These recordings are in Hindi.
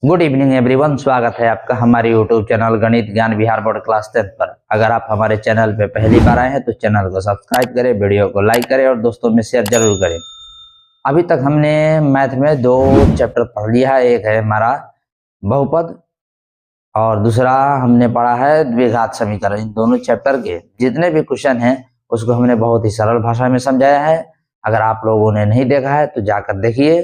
गुड इवनिंग एवरीवन, स्वागत है आपका हमारे यूट्यूब चैनल गणित ज्ञान बिहार बोर्ड क्लास 10 पर। अगर आप हमारे चैनल पे पहली बार आए हैं तो चैनल को सब्सक्राइब करें, वीडियो को लाइक करें और दोस्तों में शेयर जरूर करें। अभी तक हमने मैथ में दो चैप्टर पढ़ लिया है। एक है हमारा बहुपद और दूसरा हमने पढ़ा है द्विघात समीकरण। इन दोनों चैप्टर के जितने भी क्वेश्चन हैं उसको हमने बहुत ही सरल भाषा में समझाया है। अगर आप लोगों ने नहीं देखा है तो जाकर देखिए,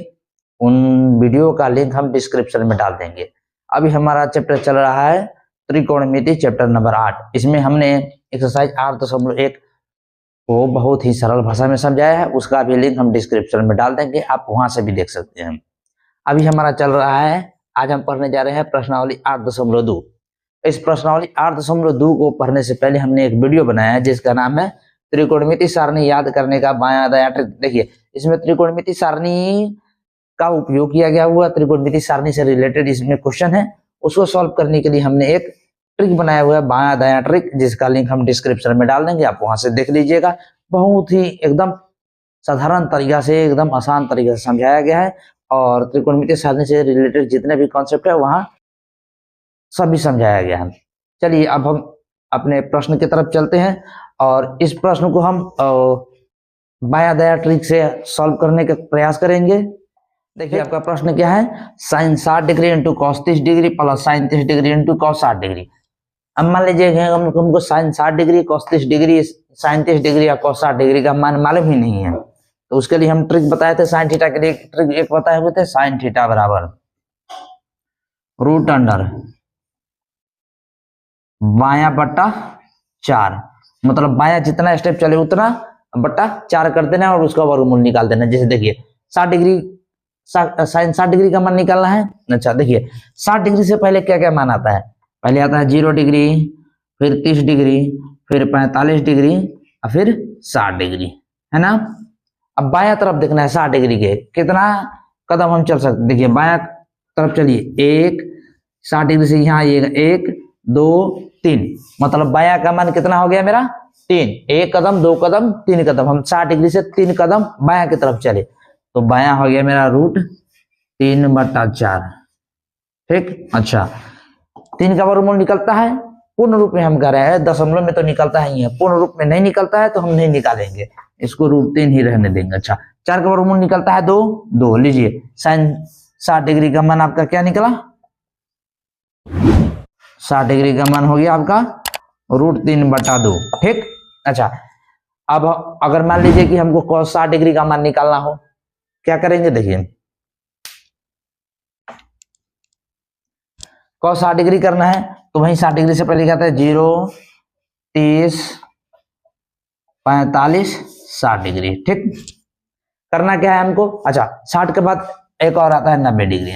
उन वीडियो का लिंक हम डिस्क्रिप्शन में डाल देंगे। अभी हमारा चैप्टर चल रहा है त्रिकोणमिति, चैप्टर नंबर 8। इसमें हमने एक्सरसाइज 8.1 को बहुत ही सरल भाषा में समझाया है। उसका भी लिंक हम डिस्क्रिप्शन में डाल देंगे, आप वहां से भी देख सकते हैं। अभी हमारा चल रहा है, आज हम पढ़ने जा रहे हैं प्रश्नावली 8.2। इस प्रश्नावली 8.2 को पढ़ने से पहले हमने एक वीडियो बनाया है जिसका नाम है त्रिकोणमिति सारणी याद करने का बायां दायां ट्रिक। देखिए, इसमें त्रिकोणमिति सारणी का उपयोग किया गया हुआ, त्रिकोणमिति सारणी से रिलेटेड इसमें क्वेश्चन है। उसको सॉल्व करने के लिए हमने एक ट्रिक बनाया हुआ है, बायां दायां ट्रिक, जिसका लिंक हम डिस्क्रिप्शन में डाल देंगे, आप वहां से देख लीजिएगा। बहुत ही एकदम साधारण तरीका से, एकदम आसान तरीके से समझाया गया है और त्रिकोणमिति सारणी से रिलेटेड जितने भी कॉन्सेप्ट है वहां सभी समझाया गया है। चलिए अब हम अपने प्रश्न की तरफ चलते हैं और इस प्रश्न को हम बायां दायां ट्रिक से सॉल्व करने का प्रयास करेंगे। देखिए, आपका प्रश्न क्या है, sine 60 degree into cos 30 degree plus sine 30 degree into cos 60 degree. अब मान लीजिए हमको sine 60 degree, cos 30 degree, sine 30 degree या कॉस 60 डिग्री का मान मालूम ही नहीं है, तो उसके लिए हम ट्रिक बताए थे। साइन थीटा के लिए ट्रिक एक बताए हुए थे, साइन थीटा बराबर रूट अंडर बायां बट्टा 4, मतलब बायां जितना स्टेप चले उतना बट्टा 4 कर देना और उसका वर्गमूल निकाल देना। जैसे देखिए 60 डिग्री, साइन 60 डिग्री का मान निकालना है। अच्छा, देखिए 60 डिग्री से पहले क्या क्या मान आता है, पहले आता है 0 डिग्री, फिर 30 डिग्री, फिर 45 डिग्री और फिर 60 डिग्री, है ना। अब बायां तरफ देखना है 60 डिग्री के कितना कदम हम चल सकते। देखिए बायां तरफ चलिए, 1 60 डिग्री से यहाँ 1 2 3, मतलब बायां का मान कितना हो गया मेरा 3। 1 कदम, 2 कदम, 3 कदम, हम 60 डिग्री से 3 कदम बायां की तरफ चले तो बायां हो गया मेरा रूट 3/4। ठीक, अच्छा 3 का वर्गमूल निकलता है, पूर्ण रूप में हम कह रहे हैं, दशमलव में तो निकलता ही है, पूर्ण रूप में नहीं निकलता है तो हम नहीं निकालेंगे, इसको रूट 3 ही रहने देंगे। अच्छा, 4 का वर्गमूल निकलता है 2। लीजिए साइन 60 डिग्री का मान आपका क्या निकला, 60 डिग्री का मान हो गया आपका रूट 3/2। ठीक, अच्छा अब अगर मान लीजिए कि हमको cos 60 डिग्री का मान निकालना हो, क्या करेंगे। देखिए cos 60 डिग्री करना है तो वहीं 60 डिग्री से पहले क्या था, 0 30 45 60 डिग्री। ठीक, करना क्या है हमको। अच्छा, 60 के बाद एक और आता है 90 डिग्री।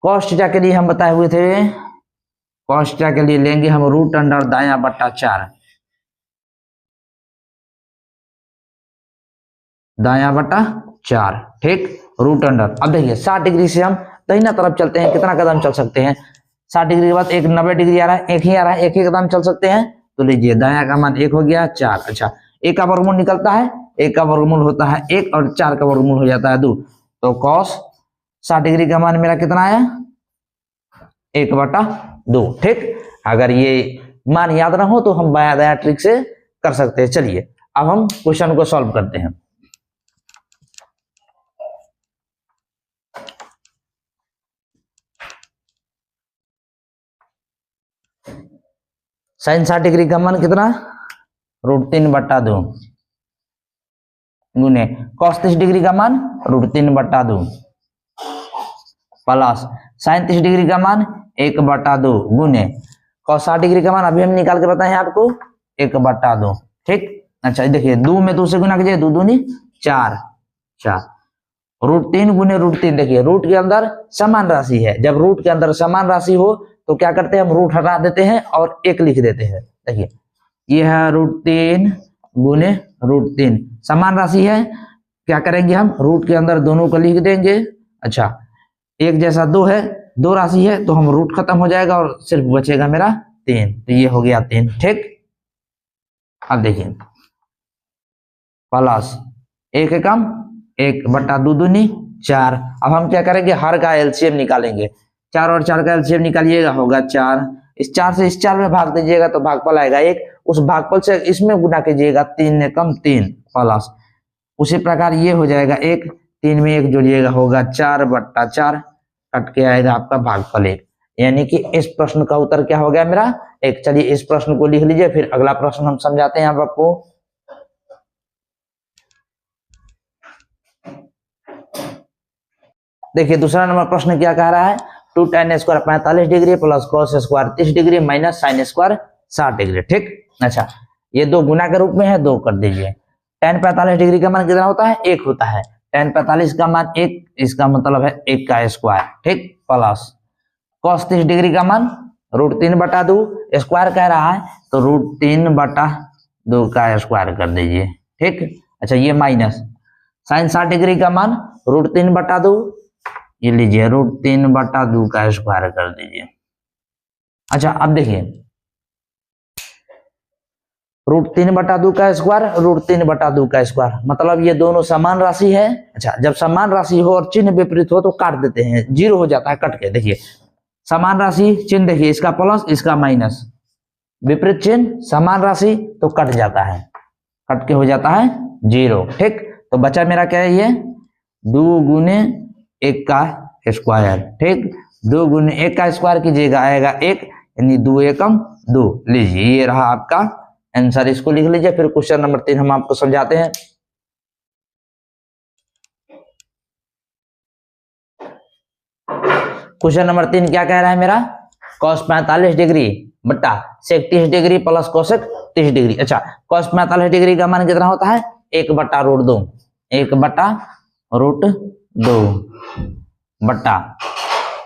cos थीटा के लिए हम बताए हुए थे, cos थीटा के लिए लेंगे हम रूट अंडर दायां बट्टा 4, दायां बट्टा 4। ठीक, रूट अंडर। अब देखिए 60 डिग्री से हम दाहिना तरफ चलते हैं, कितना कदम चल सकते हैं। 60 डिग्री के बाद एक 90 डिग्री आ रहा है, एक ही आ रहा है, एक ही कदम चल सकते हैं। तो लीजिए दायां का मान 1 हो गया 4। अच्छा, 1 का वर्गमूल निकलता है, 1 का वर्गमूल होता है 1 और 4 का वर्गमूल हो जाता है 2। तो cos 60 डिग्री का मान मेरा कितना आया, 1/2। ठीक, अगर ये मान याद ना हो तो हम बायां दायां ट्रिक से कर सकते हैं। चलिए अब हम क्वेश्चन को सॉल्व करते हैं। साइन 60 डिग्री का मान कितना, रूट 3/2 गुने cos 30 डिग्री का मान रूट 3/2 प्लस साइन 30 डिग्री का मान 1/2 गुने cos 60 डिग्री का मान अभी हम निकाल के बताए आपको 1/2। ठीक, अच्छा देखिए 2 में 2 से गुना कीजिए, 2 दूनी 4, रूट 3 गुने रूट 3। देखिए रूट के अंदर समान राशि है, जब रूट के अंदर समान राशि हो तो क्या करते हैं, हम रूट हटा देते हैं और 1 लिख देते हैं। देखिए ये है रूट 3 गुने रूट 3, समान राशि है, क्या करेंगे हम रूट के अंदर दोनों को लिख देंगे। अच्छा, एक जैसा 2 है, 2 राशि है तो हम रूट खत्म हो जाएगा और सिर्फ बचेगा मेरा 3, तो ये हो गया 3। ठीक, अब देखिए प्लस 1 कम 1/2 दूनी 4। अब हम क्या करेंगे, हर का एलसीएम निकालेंगे। 4 और 4 का एलसीएम निकालिएगा, होगा 4। इस 4 से इस 4 में भाग दीजिएगा तो भागफल आएगा 1। उस भागफल से इसमें गुना कीजिएगा, 3 ने कम 3 प्लस। उसी प्रकार ये हो जाएगा 1, 3 में 1 जोड़िएगा, होगा 4/4, कट के आएगा आपका भागफल 1। यानी कि इस प्रश्न का उत्तर क्या हो गया मेरा 1। चलिए इस प्रश्न को लिख लीजिए, फिर अगला प्रश्न हम समझाते हैं आपको। देखिए दूसरा नंबर प्रश्न क्या कह रहा है, 2 tan square 45 degree plus cos square 30 degree minus sin square 60 degree. ठीक, अच्छा ये दो गुना के रूप में है, 2 कर दीजिए। tan 45 डिग्री का मान कितना होता है, 1 होता है। tan 45 का मान 1, इसका मतलब है 1 का स्क्वायर। ठीक, प्लस cos 30 डिग्री का मान √3/2, स्क्वायर कह रहा है तो √3/2 का स्क्वायर कर दीजिए। ठीक, अच्छा ये माइनस sin 60 डिग्री का मान √3/2, ये लीजिए √3/2 का स्क्वायर कर दीजिए। अच्छा अब देखिए √3/2 का स्क्वायर, √3/2 का स्क्वायर, मतलब ये दोनों समान राशि है। अच्छा जब समान राशि हो और चिन्ह विपरीत हो तो काट देते हैं, 0 हो जाता है कट के। देखिए समान राशि चिन्ह, देखिए इसका प्लस इसका माइनस, विपरीत चिन्ह समान राशि तो कट जाता है, कट के हो जाता है 0। ठीक, तो बचा मेरा क्या है, ये 2 गुने 1 का स्क्वायर। ठीक, 2 गुने 1 का स्क्वायर कीजिएगा, आएगा 1, यानी 2 एकम 2। लीजिए ये रहा आपका आंसर, इसको लिख लीजिए। फिर क्वेश्चन नंबर 3 हम आपको समझाते हैं। क्वेश्चन नंबर 3 क्या कह रहा है मेरा, cos 45 डिग्री बट्टा sec 30 degree plus cosec 30 degree. अच्छा cos 45 डिग्री का मान कितना होता है, 1/√2, 1/√2 बट्टा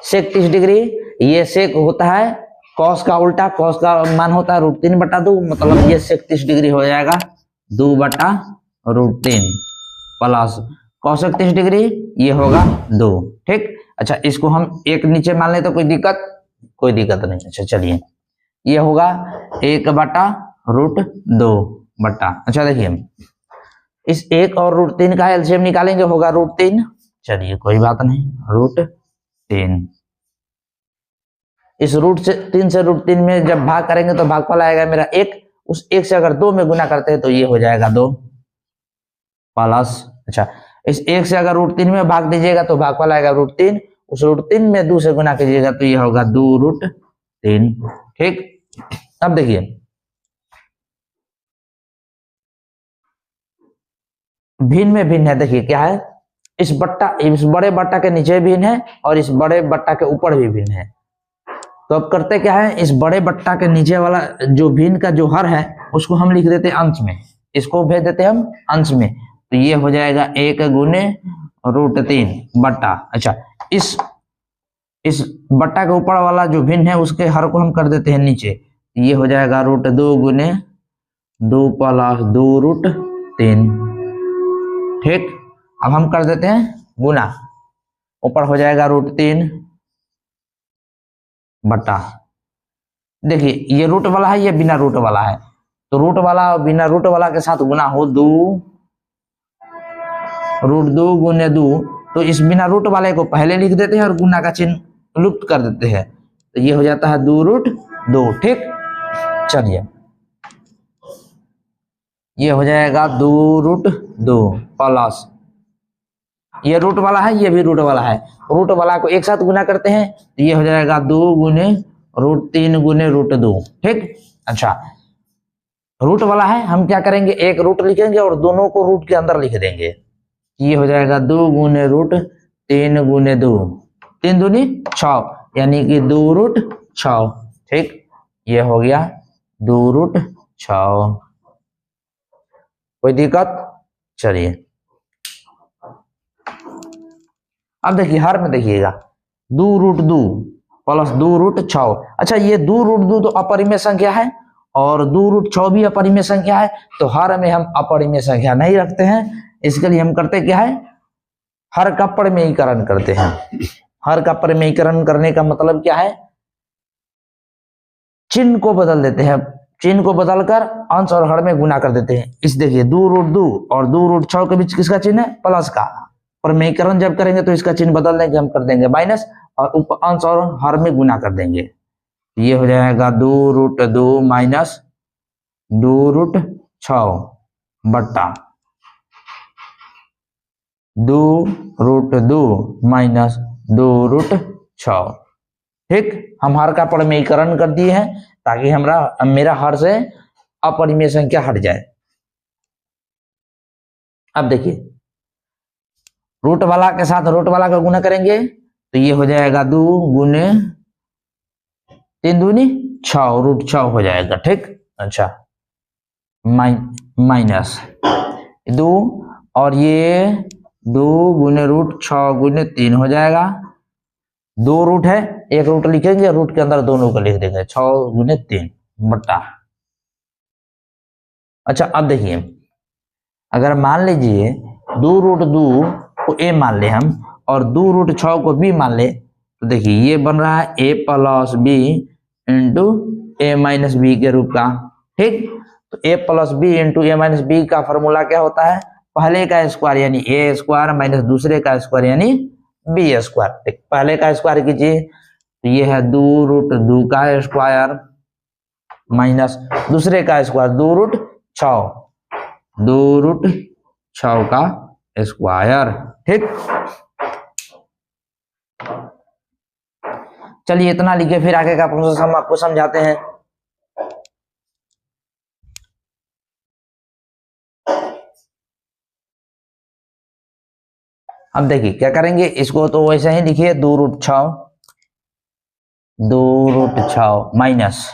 sec 30 डिग्री, ये sec होता है cos का उल्टा, cos का मान होता है √3/2, मतलब ये sec 30 डिग्री हो जाएगा 2/√3 प्लस cosec 30 डिग्री, ये होगा 2। ठीक, अच्छा इसको हम 1 नीचे मान ले तो कोई दिक्कत नहीं। अच्छा चलिए ये होगा 1/√2 बट्टा, अच्छा देखिए इस 1 और √3 का एलसीएम निकालेंगे, होगा √3। चलिए कोई बात नहीं, √3, इस √3 से √3 में जब भाग करेंगे तो भागफल आएगा मेरा 1। उस 1 से अगर 2 में गुना करते हैं तो ये हो जाएगा 2 प्लस, अच्छा इस 1 से अगर √3 में भाग दीजिएगा तो भागफल आएगा √3, उस √3 में 2 से गुना कीजिएगा तो ये होगा 2√3। ठीक, अब देखिए भिन्न में भिन्न है, देखिए क्या है, इस बड़े बट्टा के नीचे भिन्न है और इस बड़े बट्टा के ऊपर भी भिन्न है। तो अब करते क्या है, इस बड़े बट्टा के नीचे वाला जो भिन्न का जो हर है उसको हम लिख देते हैं अंश में, इसको भेज देते हैं हम अंश में, तो ये हो जाएगा 1 गुने √3 बट्टा, अच्छा इस बट्टा के ऊपर वाला जो भिन्न है उसके हर को हम कर देते हैं नीचे, ये हो जाएगा √2 गुने 2 प्लस 2√3। ठीक, अब हम कर देते हैं गुना, ऊपर हो जाएगा √3 बट्टा, देखिए ये रूट वाला है, ये बिना रूट वाला है, तो रूट वाला और बिना रूट वाला के साथ गुना हो, 2√2 गुने 2, तो इस बिना रूट वाले को पहले लिख देते हैं और गुना का चिन्ह लुप्त कर देते हैं, तो ये हो जाता है 2√2। ठीक, चलिए ये हो जाएगा 2√2 प्लस, ये रूट वाला है, ये भी रूट वाला है, रूट वाला को एक साथ गुना करते हैं तो ये हो जाएगा 2 गुने √3 गुने √2। ठीक, अच्छा रूट वाला है, हम क्या करेंगे, एक रूट लिखेंगे और दोनों को रूट के अंदर लिख देंगे, ये हो जाएगा 2 गुने √3 गुने 2, 3 दूनी 6, यानी कि 2√6। ठीक, ये हो गया 2√6, कोई दिक्कत। चलिए अब देखिए हर में देखिएगा 2√2 प्लस 2√6। अच्छा ये 2√2 तो अपरिमेय संख्या है और 2√6 भी अपरिमेय संख्या है, तो हर में हम अपरिमेय संख्या नहीं रखते हैं, इसके लिए हम करते क्या है, हर का परिमेयीकरण करते हैं। हर का परिमेयीकरण करने का मतलब क्या है, चिन्ह को बदल देते हैं, चिन्ह को बदलकर अंश और हर में गुना कर देते हैं। इस देखिए 2√2 और 2√6 के बीच किसका चिन्ह है, प्लस का, प्रमेयीकरण जब करेंगे तो इसका चिन्ह बदल देंगे, हम कर देंगे माइनस और अंश और हर में गुना कर देंगे। ये हो जाएगा 2√2 माइनस 2√6 बट्टा 2√2 माइनस 2√6। ठीक, हम हर का प्रमेयीकरण कर दिए हैं ताकि मेरा हर से अपरिमेय संख्या हट जाए। अब देखिए रूट वाला के साथ रूट वाला का गुना करेंगे तो ये हो जाएगा 2 गुने 3 दूनी 6, √6 हो जाएगा। ठीक, अच्छा माइनस 2 और ये 2 गुने √6 गुने 3 हो जाएगा। 2 रूट है, एक रूट लिखेंगे, रूट के अंदर दोनों को लिख देंगे, 6 गुने 3 बट्टा। अच्छा अब देखिए अगर मान लीजिए 2√2 को ए मान ले हम और 2√6 को बी मान ले तो देखिए ये बन रहा है a plus B into A minus B के रूप का। ठीक, तो a plus B into A minus B का फॉर्मूला क्या होता है, पहले का स्क्वायर यानी ए स्क्वायर माइनस दूसरे का स्क्वायर यानी बी स्क्वायर। ठीक, पहले का स्क्वायर कीजिए तो ये है 2√2 का स्क्वायर माइनस दूसरे का स्क्वायर 2√6 का स्क्वायर। ठीक, चलिए इतना लिखे, फिर आगे का प्रोसेस हम आपको समझाते हैं। अब देखिए क्या करेंगे, इसको तो वैसे ही लिखिए 2√6 माइनस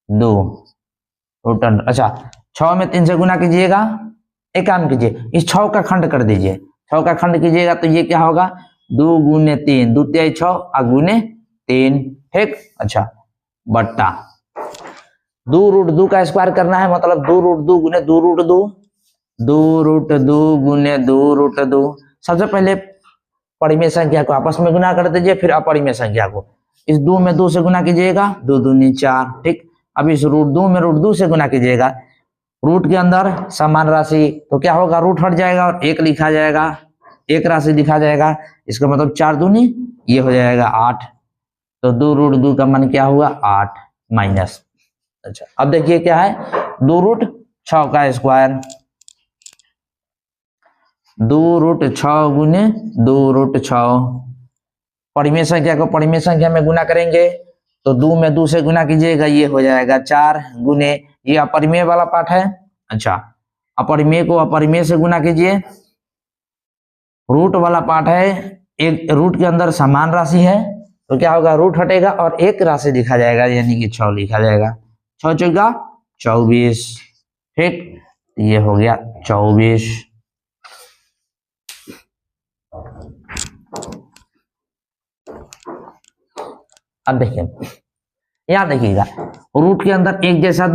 2√, अच्छा 6 में 3 से गुना कीजिएगा, एक काम कीजिए इस 6 का खंड कर दीजिए, 6 का खंड कीजिएगा तो ये क्या होगा 2 गुने 3, 2 तिहाई 6 और गुने 3। ठीक, अच्छा बट्टा 2√2 का स्क्वायर करना है, मतलब 2√2 गुने 2√2, 2√2 गुने 2√2। सबसे पहले परिमेय संख्या को आपस में गुना कर दीजिए, फिर अपरिमेय संख्या को इस 2 में 2 से गुना कीजिएगा, 2 दूनी 4। ठीक, अब इस √2 में √2 से गुना कीजिएगा, रूट के अंदर समान राशि तो क्या होगा रूट हट जाएगा और एक लिखा जाएगा, एक राशि लिखा जाएगा, इसका मतलब 4 दूनी ये हो जाएगा 8, तो 2√2 का मान क्या हुआ 8 माइनस। अच्छा अब देखिए क्या है 2√6 का स्क्वायर, 2√6 गुने 2√6, परिमेय संख्या को परिमेय संख्या में गुना करेंगे तो 2 में 2 से गुना कीजिएगा, ये हो जाएगा 4 गुने, ये अपरिमेय वाला पार्ट है। अच्छा अपरिमेय को अपरिमेय से गुना कीजिए, रूट वाला पार्ट है, एक रूट के अंदर समान राशि है तो क्या होगा रूट हटेगा और एक राशि लिखा जाएगा यानी कि 6 लिखा जाएगा, 6 चौका 24। ठीक, ये हो गया 24। अब देखिए याद रखिएगा रूट के अंदर एक जैसा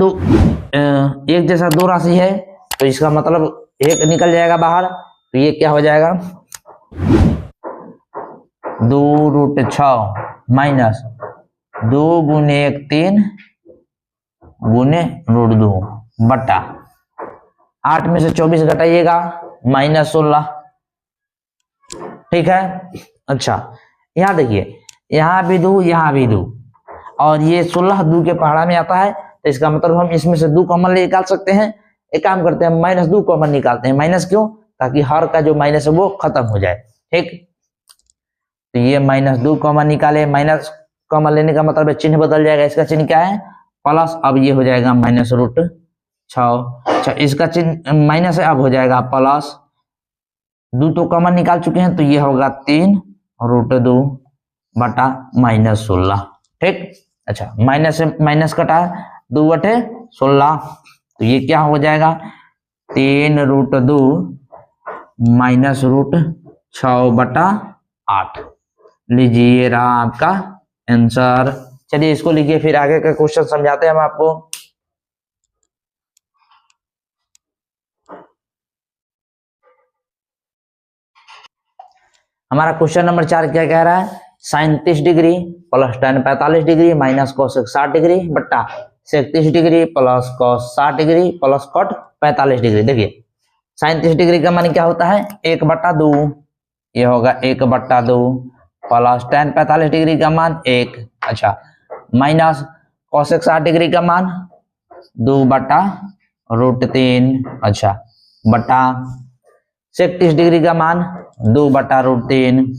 दो राशि है तो इसका मतलब एक निकल जाएगा बाहर, तो ये क्या हो जाएगा 2√6 माइनस 2 गुने 1 3 गुने √2 बटा 8 में से 24 घटाइएगा -16। ठीक है, अच्छा यहाँ देखिए यहाँ भी 2 यहाँ भी 2 और ये 16 2 के पहाड़ा में आता है तो इसका मतलब हम इसमें से 2 कॉमन निकाल सकते हैं। एक काम करते हैं -2 कॉमन निकालते हैं, माइनस क्यों, ताकि हर का जो माइनस है वो खत्म हो जाए। ठीक, तो ये -2 कॉमन निकाले, माइनस कॉमन लेने का मतलब चिन्ह बदल जाएगा, इसका चिन्ह क्या है प्लस, अब ये हो जाएगा -√6। अच्छा इसका चिन्ह माइनस है, अब हो जाएगा प्लस, 2 तो कॉमन निकाल चुके हैं तो ये होगा 3√2 बटा -16। ठीक, अच्छा माइनस से माइनस कटा 2 बटे 16 तो ये क्या हो जाएगा 3√2 -√6 बटा 8। लीजिए रहा आपका आंसर। चलिए इसको लिखिए, फिर आगे का क्वेश्चन समझाते हैं हम आपको। हमारा क्वेश्चन नंबर 4 क्या कह रहा है, sin 30 degree plus tan 45 degree minus cos 60 degree बट्टा sec 30 degree plus cos 60 degree plus cot 45 degree. देखिए sin 30 डिग्री का मान क्या होता है 1/2, ये होगा 1/2 प्लस tan 45 डिग्री का मान 1, अच्छा, माइनस cosec 60 डिग्री का मान 2/√3, अच्छा, बटा sec 30 डिग्री का मान 2/√3,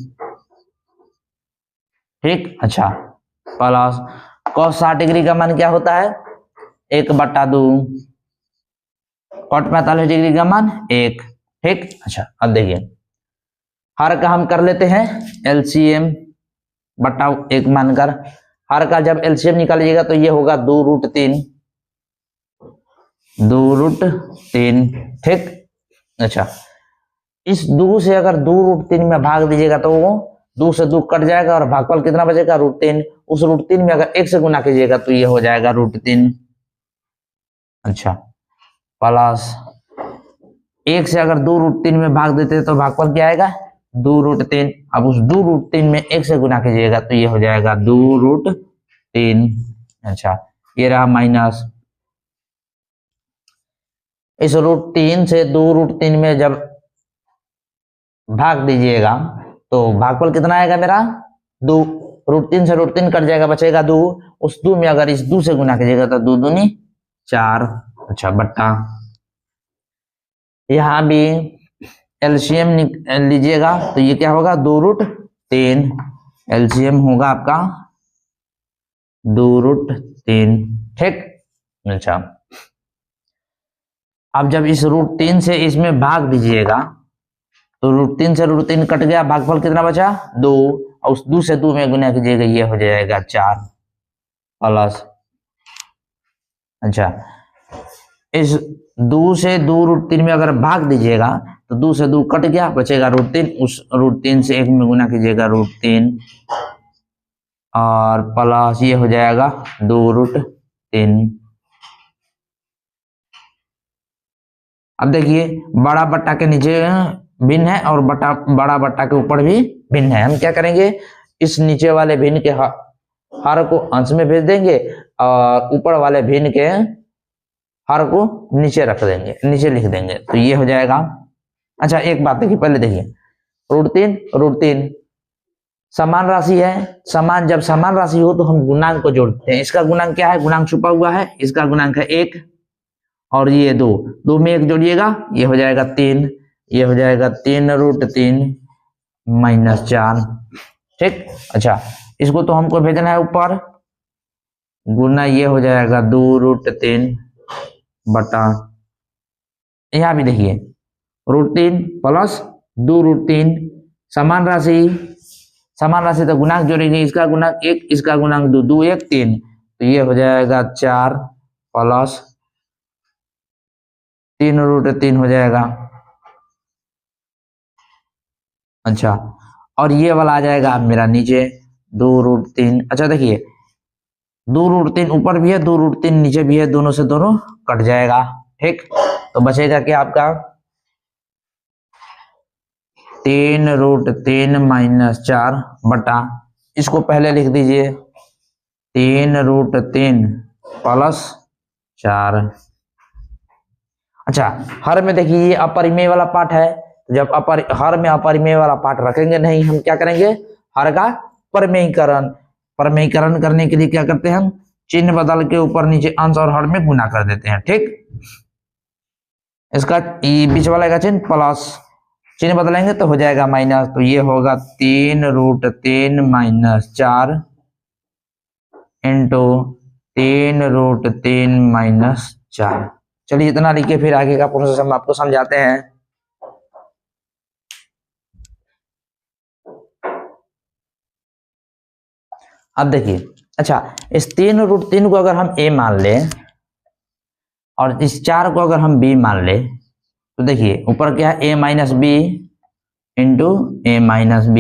ठीक, अच्छा, प्लस cos 60 डिग्री का मान क्या होता है 1/2, cot 45 डिग्री का मान 1, ठीक, अच्छा। अब देखिए हर का हम कर लेते हैं एलसीएम बटा 1 मानकर। हर का जब एलसीएम निकालिएगा तो ये होगा 2√3, ठीक, अच्छा। इस 2 से अगर 2√3 में भाग दीजिएगा तो वो 2 से 2 कट जाएगा और भागफल कितना बचेगा √3। उस √3 में अगर 1 से गुना कीजिएगा तो ये हो जाएगा √3, अच्छा, प्लस 1 से अगर 2√3 में भाग देते हैं तो भागफल क्या आएगा 2√3। अब उस 2√3 में 1 से गुना कीजिएगा तो ये हो जाएगा 2√3, अच्छा, ये रहा माइनस। इस √3 से 2√3 में जब भाग दीजिएगा तो भागफल कितना आएगा मेरा 2, √3 से √3 कट जाएगा बचेगा 2। उस 2 में अगर इस 2 से गुना कीजिएगा तो 2 दूनी 4, अच्छा, बट्टा यहाँ भी एलसीएम लीजिएगा तो ये क्या होगा 2√3, एलसीएम होगा आपका 2√3, ठीक, अच्छा। अब जब इस √3 से इसमें भाग दीजिएगा तो √3 से √3 कट गया, भागफल कितना बचा 2, और उस 2 से 2 में गुना कीजिएगा ये हो जाएगा 4, प्लस, अच्छा, इस 2 से 2√3 में अगर भाग दीजिएगा तो 2 से 2 कट गया बचेगा √3, उस √3 से 1 में गुना कीजिएगा √3 और प्लस ये हो जाएगा 2√3। अब देखिए बड़ा बट्टा के नीचे भिन्न है और बड़ा बट्टा के ऊपर भी भिन्न है। हम क्या करेंगे इस नीचे वाले भिन्न के हर को अंश में भेज देंगे और ऊपर वाले भिन्न के हर को नीचे रख देंगे, नीचे लिख देंगे तो ये हो जाएगा। अच्छा एक बात देखिए, पहले देखिए √3 समान राशि है, जब समान राशि हो तो हम गुणांक को जोड़ते हैं। इसका गुणांक क्या है, गुणांक छुपा हुआ है, इसका गुणांक है 1 और ये 2 में 1 जोड़िएगा ये हो जाएगा 3, ये हो जाएगा 3√3 - 4, ठीक, अच्छा। इसको तो हमको भेजना है ऊपर, गुना ये हो जाएगा 2√3 बटा, यहाँ भी देखिए √3 प्लस 2√3 समान राशि तो गुणांक जोड़ेंगे, इसका गुणांक 1 इसका गुणांक 2, 2 1 3 तो ये हो जाएगा 4 प्लस 3√3 हो जाएगा, अच्छा। और ये वाला आ जाएगा मेरा नीचे 2√3। अच्छा देखिए 2√3 ऊपर भी है 2√3 नीचे भी है, दोनों से दोनों कट जाएगा, ठीक। तो बचेगा क्या आपका 3√3 - 4 बटा, इसको पहले लिख दीजिए 3√3 प्लस 4। अच्छा हर में देखिए ये अपरिमेय वाला पार्ट है, जब हर में अपरिमेय वाला पार्ट रखेंगे नहीं, हम क्या करेंगे हर का परमेयीकरण करने के लिए क्या करते हैं हम चिन्ह बदल के ऊपर नीचे अंश और हर में गुना कर देते हैं, ठीक। इसका बीच वाला का चिन्ह प्लस, चिन्ह बदलेंगे तो हो जाएगा माइनस, तो ये होगा 3√3 - 4 इंटू 3√3 - 4। चलिए इतना लिखिए, फिर आगे का प्रोसेस हम आपको समझाते हैं। अब देखिए, अच्छा इस 3√3 को अगर हम a मान ले और इस 4 को अगर हम b मान ले तो देखिए ऊपर क्या है a - b into a - b।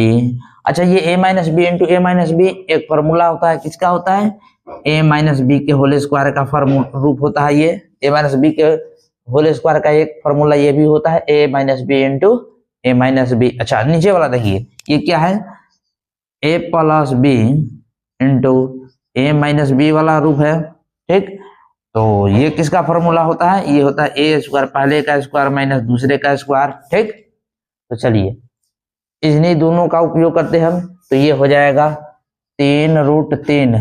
अच्छा ये a - b into a - b एक फॉर्मूला होता है, किसका होता है a - b के होल स्क्वायर का रूप होता है। ये a - b के होल स्क्वायर का एक फॉर्मूला ये भी होता है a - b into a - b। अच्छा नीचे वाला देखिए ये क्या है a + b into a - b वाला रूप है, ठीक। तो ये किसका फॉर्मूला होता है, ये होता है a² पहले का स्क्वायर माइनस दूसरे का स्क्वायर, ठीक। तो चलिए इन्हीं दोनों का उपयोग करते हम, तो ये हो जाएगा 3√3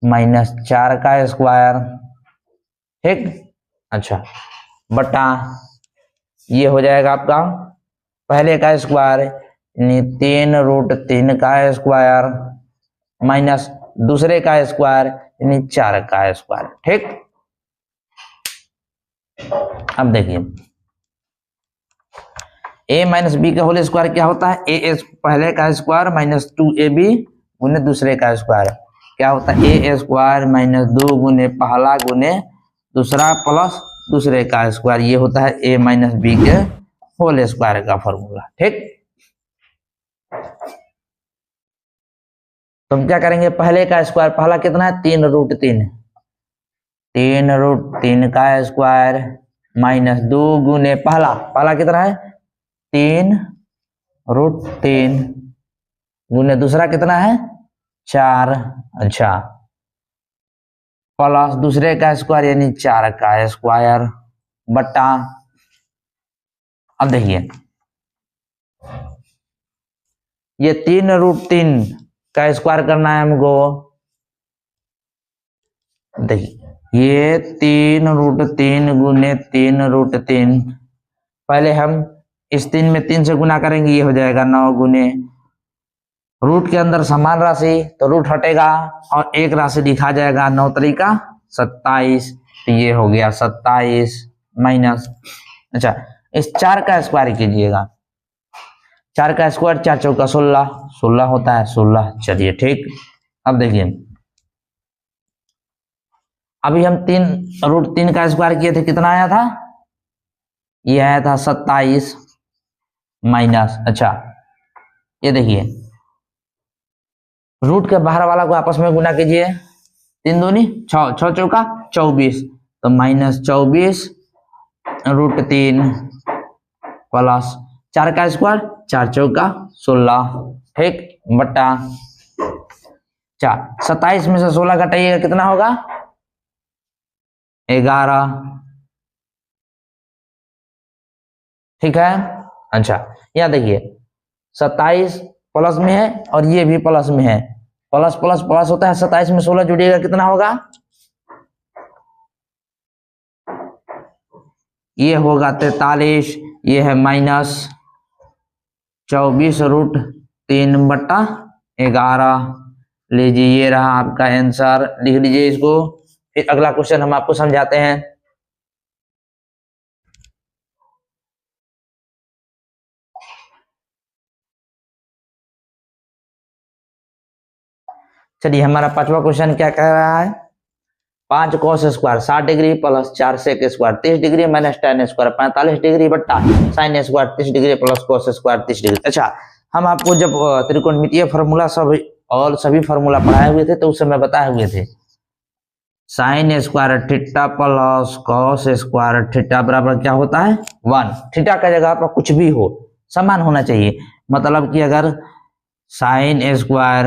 माइनस 4 का स्क्वायर, ठीक। अच्छा, बटा ये हो जाएगा आपका पहले का स्क्वायर यानी 3√3 का स्क्वायर माइनस दूसरे का स्क्वायर यानी 4 का स्क्वायर, ठीक। अब देखिए a माइनस बी का होल स्क्वायर क्या होता है, ए पहले का स्क्वायर माइनस 2ab गुने दूसरे का स्क्वायर क्या होता है, ए स्क्वायर माइनस 2 गुने पहला गुने दूसरा प्लस दूसरे का स्क्वायर, ये होता है a माइनस बी के होल स्क्वायर का फॉर्मूला, ठीक। तो हम क्या करेंगे, पहले का स्क्वायर, पहला कितना है 3√3, 3√3 का स्क्वायर माइनस 2 गुने पहला कितना है 3√3 गुने दूसरा कितना है 4, अच्छा, प्लस दूसरे का स्क्वायर यानी 4 का स्क्वायर बटा, अब देखिए ये 3√3 का स्क्वायर करना है हमको, देखिए ये 3√3 गुने 3√3, पहले हम इस 3 में 3 से गुना करेंगे, ये हो जाएगा 9 गुने रूट के अंदर समान राशि तो रूट हटेगा और एक राशि लिखा जाएगा 9 तरीका 27, तो ये हो गया 27 माइनस, अच्छा इस 4 का स्क्वायर कीजिएगा, 4 का स्क्वायर 4 चौका 16 होता है 16, चलिए ठीक। अब देखिए अभी हम 3√3 का स्क्वायर किए थे, कितना आया था, ये आया था 27 माइनस, अच्छा ये देखिए रूट के बाहर वाला को आपस में गुना कीजिए, 3 दूनी 6, 6 चौका 24, तो माइनस 24√3 प्लस 4 का स्क्वायर 4 चौका 16, ठीक, बटा 4, 27 में से 16 घटाइएगा कितना होगा 11, ठीक है। अच्छा यहाँ देखिए 27 प्लस में है और ये भी प्लस में है, प्लस प्लस प्लस होता है, 27 में 16 जुड़िएगा कितना होगा, ये होगा 43, ये है माइनस 24√3 बटा 11, लीजिए ये रहा आपका आंसर, लिख लीजिए इसको। फिर अगला क्वेश्चन हम आपको समझाते हैं। चलिए हमारा 5वां क्वेश्चन क्या कह रहा है, 5 cos square 60 degree plus 4 sec square 30 degree minus tan square 45 degree बट्टा sin square 30 degree plus cos square 30 degree. अच्छा हम आपको जब त्रिकोणमितीय फार्मूला सभी फार्मूला पढ़ाए हुए थे तो उस समय बताए हुए थे, sin square theta plus cos square theta बराबर क्या होता है 1, थीटा का जगह पर कुछ भी हो समान होना चाहिए, मतलब कि अगर sin square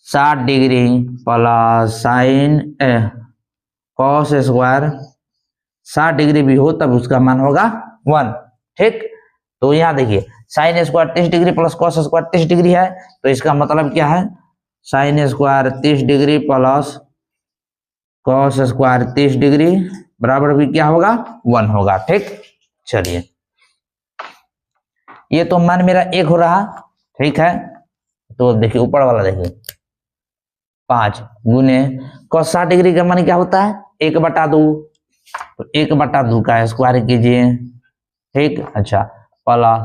60 degree plus sine cos square 60 degree भी हो तब उसका मान होगा 1, ठीक। तो यहाँ देखिए sine square 30 degree plus cos square 30 degree है, तो इसका मतलब क्या है sine square 30 degree plus cos square 30 degree बराबर भी क्या होगा 1 होगा, ठीक। चलिए ये तो मान मेरा 1 हो रहा, ठीक है। तो देखिए ऊपर वाला देखिए 5 गुने cos 60 डिग्री का मान क्या होता है 1/2, तो 1/2 का स्क्वायर कीजिए, ठीक। अच्छा प्लस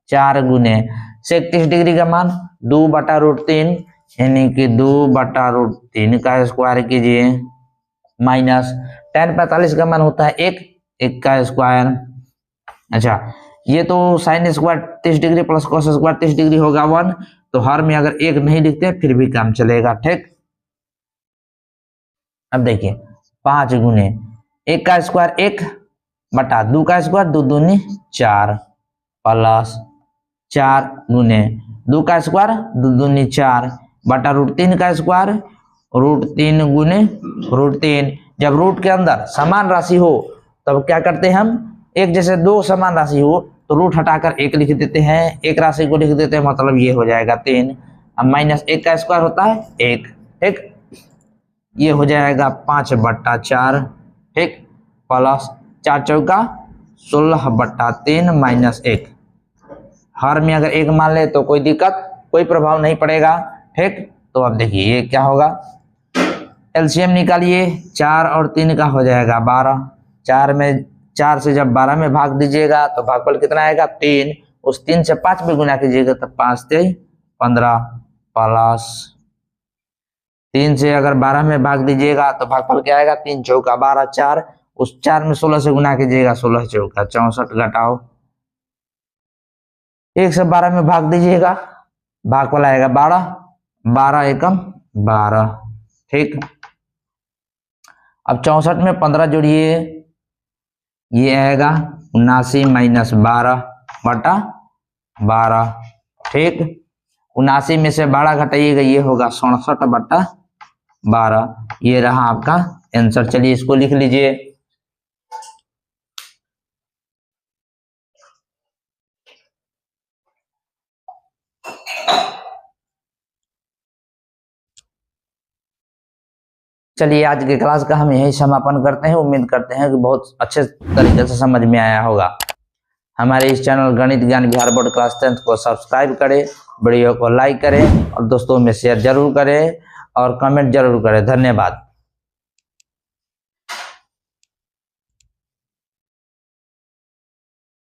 4 गुने sec 30 डिग्री का मान 2/√3 यानी कि 2/√3 का स्क्वायर कीजिए, माइनस tan 45 का मान होता है 1 का स्क्वायर। अच्छा ये तो sine square 30 degree plus cos square 30 degree होगा 1, तो हर में अगर 1 नहीं लिखते फिर भी काम चलेगा, ठीक। अब देखिए 5 गुने 1 का स्क्वायर 1/2 का स्क्वायर 2 दूनी 4 प्लस 4 गुने 2 का स्क्वायर 2 दूनी 4 बटा √3 का स्क्वायर √3 गुने √3। जब रूट के अंदर समान राशि हो तब क्या करते हैं हम, एक जैसे 2 समान राशि हो तो रूट हटाकर 1 लिख देते हैं, एक राशि को लिख देते हैं, मतलब ये हो जाएगा 3। अब -1 का स्क्वायर होता है 1, ठीक, ये हो जाएगा 5/4, ठीक, प्लस 4 चौका 16/3 -1। हर में अगर 1 मान ले तो कोई दिक्कत, कोई प्रभाव नहीं पड़ेगा, ठीक। तो अब देखिए ये क्या होगा, एलसीएम निकालिए, 4 और 3 का हो जाएगा 12। 4 से जब 12 में भाग दीजिएगा तो भागफल कितना आएगा 3। उस 3 से 5 में गुना कीजिएगा तो 5 से 15 प्लस 3 से अगर 12 में भाग दीजिएगा तो भागफल क्या आएगा 3 चौका 12, 4 उस 4 में 16 से गुना कीजिएगा 16 चौका 64 घटाओ 1 से 12 में भाग दीजिएगा, भागफल आएगा 12, 12 एकम 12, ठीक। अब 64 में 15 जोड़िए, ये आएगा 79 - 12/12, ठीक। 79 में से 12 घटाइएगा, ये होगा 67/12। ये रहा आपका आंसर। चलिए इसको लिख लीजिए। चलिए आज के क्लास का हम यही समापन करते हैं। उम्मीद करते हैं कि बहुत अच्छे तरीके से समझ में आया होगा। हमारे इस चैनल गणित ज्ञान बिहार बोर्ड क्लास 10 को सब्सक्राइब करें, वीडियो को लाइक करें और दोस्तों में शेयर जरूर करें और कमेंट जरूर करें। धन्यवाद।